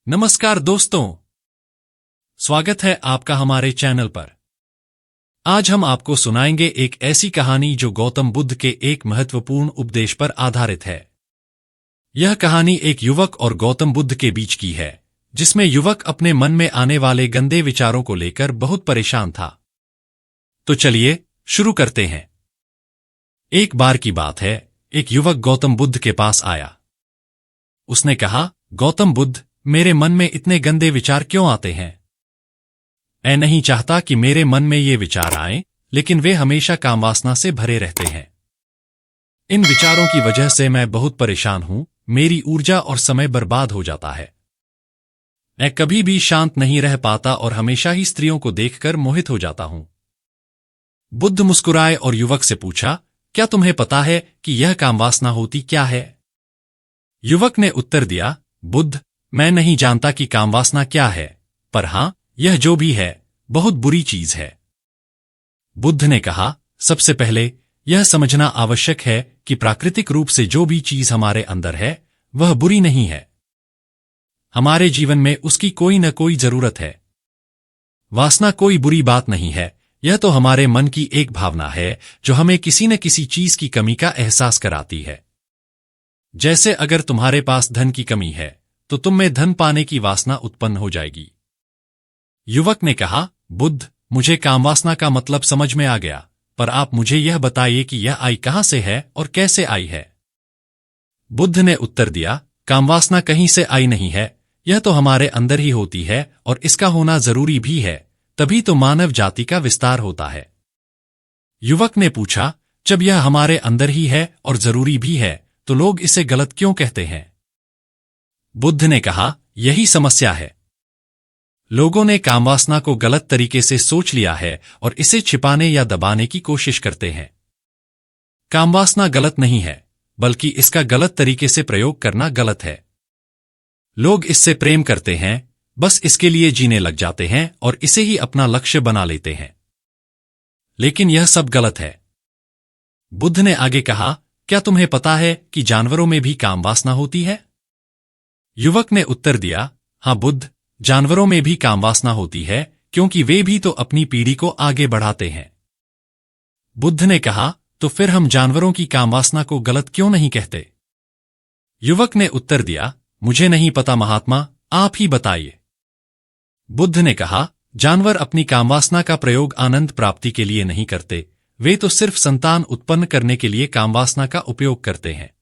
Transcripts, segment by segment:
नमस्कार दोस्तों, स्वागत है आपका हमारे चैनल पर। आज हम आपको सुनाएंगे एक ऐसी कहानी जो गौतम बुद्ध के एक महत्वपूर्ण उपदेश पर आधारित है। यह कहानी एक युवक और गौतम बुद्ध के बीच की है, जिसमें युवक अपने मन में आने वाले गंदे विचारों को लेकर बहुत परेशान था। तो चलिए शुरू करते हैं। एक बार की बात है, एक युवक गौतम बुद्ध के पास आया। उसने कहा, गौतम बुद्ध, मेरे मन में इतने गंदे विचार क्यों आते हैं? मैं नहीं चाहता कि मेरे मन में ये विचार आएं, लेकिन वे हमेशा कामवासना से भरे रहते हैं। इन विचारों की वजह से मैं बहुत परेशान हूं, मेरी ऊर्जा और समय बर्बाद हो जाता है। मैं कभी भी शांत नहीं रह पाता और हमेशा ही स्त्रियों को देखकर मोहित हो जाता हूं। बुद्ध मुस्कुराए और युवक से पूछा, क्या तुम्हें पता है कि यह कामवासना होती क्या है? युवक ने उत्तर दिया, बुद्ध, मैं नहीं जानता कि कामवासना क्या है, पर हां, यह जो भी है, बहुत बुरी चीज है। बुद्ध ने कहा, सबसे पहले यह समझना आवश्यक है कि प्राकृतिक रूप से जो भी चीज हमारे अंदर है, वह बुरी नहीं है। हमारे जीवन में उसकी कोई न कोई जरूरत है। वासना कोई बुरी बात नहीं है, यह तो हमारे मन की एक भावना है जो हमें किसी न किसी चीज की कमी का एहसास कराती है। जैसे अगर तुम्हारे पास धन की कमी है, तो तुम में धन पाने की वासना उत्पन्न हो जाएगी। युवक ने कहा, बुद्ध, मुझे कामवासना का मतलब समझ में आ गया, पर आप मुझे यह बताइए कि यह आई कहां से है और कैसे आई है? बुद्ध ने उत्तर दिया, कामवासना कहीं से आई नहीं है, यह तो हमारे अंदर ही होती है और इसका होना जरूरी भी है, तभी तो मानव जाति का विस्तार होता है। युवक ने पूछा, जब यह हमारे अंदर ही है और जरूरी भी है, तो लोग इसे गलत क्यों कहते हैं? बुद्ध ने कहा, यही समस्या है। लोगों ने कामवासना को गलत तरीके से सोच लिया है और इसे छिपाने या दबाने की कोशिश करते हैं। कामवासना गलत नहीं है, बल्कि इसका गलत तरीके से प्रयोग करना गलत है। लोग इससे प्रेम करते हैं, बस इसके लिए जीने लग जाते हैं और इसे ही अपना लक्ष्य बना लेते हैं। लेकिन यह सब गलत है। बुद्ध ने आगे कहा, क्या तुम्हें पता है कि जानवरों में भी कामवासना होती है? युवक ने उत्तर दिया, हां बुद्ध, जानवरों में भी कामवासना होती है, क्योंकि वे भी तो अपनी पीढ़ी को आगे बढ़ाते हैं। बुद्ध ने कहा, तो फिर हम जानवरों की कामवासना को गलत क्यों नहीं कहते? युवक ने उत्तर दिया, मुझे नहीं पता महात्मा, आप ही बताइए। बुद्ध ने कहा, जानवर अपनी कामवासना का प्रयोग आनंद प्राप्ति के लिए नहीं करते, वे तो सिर्फ संतान उत्पन्न करने के लिए कामवासना का उपयोग करते हैं।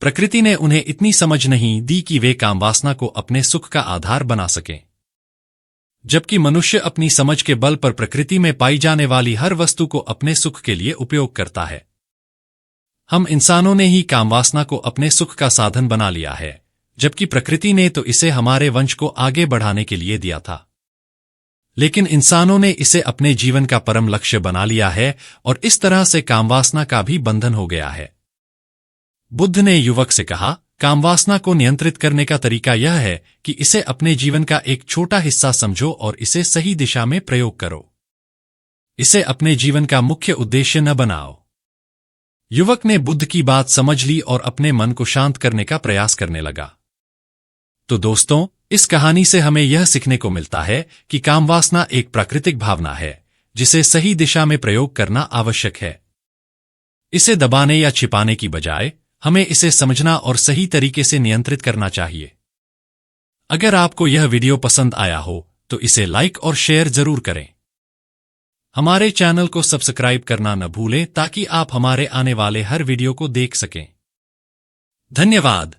प्रकृति ने उन्हें इतनी समझ नहीं दी कि वे कामवासना को अपने सुख का आधार बना सकें। जबकि मनुष्य अपनी समझ के बल पर प्रकृति में पाई जाने वाली हर वस्तु को अपने सुख के लिए उपयोग करता है। हम इंसानों ने ही कामवासना को अपने सुख का साधन बना लिया है, जबकि प्रकृति ने तो इसे हमारे वंश को आगे बढ़ाने के लिए दिया था। लेकिन इंसानों ने इसे अपने जीवन का परम लक्ष्य बना लिया है और इस तरह से कामवासना का भी बंधन हो गया है। बुद्ध ने युवक से कहा, कामवासना को नियंत्रित करने का तरीका यह है कि इसे अपने जीवन का एक छोटा हिस्सा समझो और इसे सही दिशा में प्रयोग करो। इसे अपने जीवन का मुख्य उद्देश्य न बनाओ। युवक ने बुद्ध की बात समझ ली और अपने मन को शांत करने का प्रयास करने लगा। तो दोस्तों, इस कहानी से हमें यह सीखने को मिलता है कि कामवासना एक प्राकृतिक भावना है, जिसे सही दिशा में प्रयोग करना आवश्यक है। इसे दबाने या छिपाने की बजाय हमें इसे समझना और सही तरीके से नियंत्रित करना चाहिए। अगर आपको यह वीडियो पसंद आया हो, तो इसे लाइक और शेयर जरूर करें। हमारे चैनल को सब्सक्राइब करना न भूलें ताकि आप हमारे आने वाले हर वीडियो को देख सकें। धन्यवाद।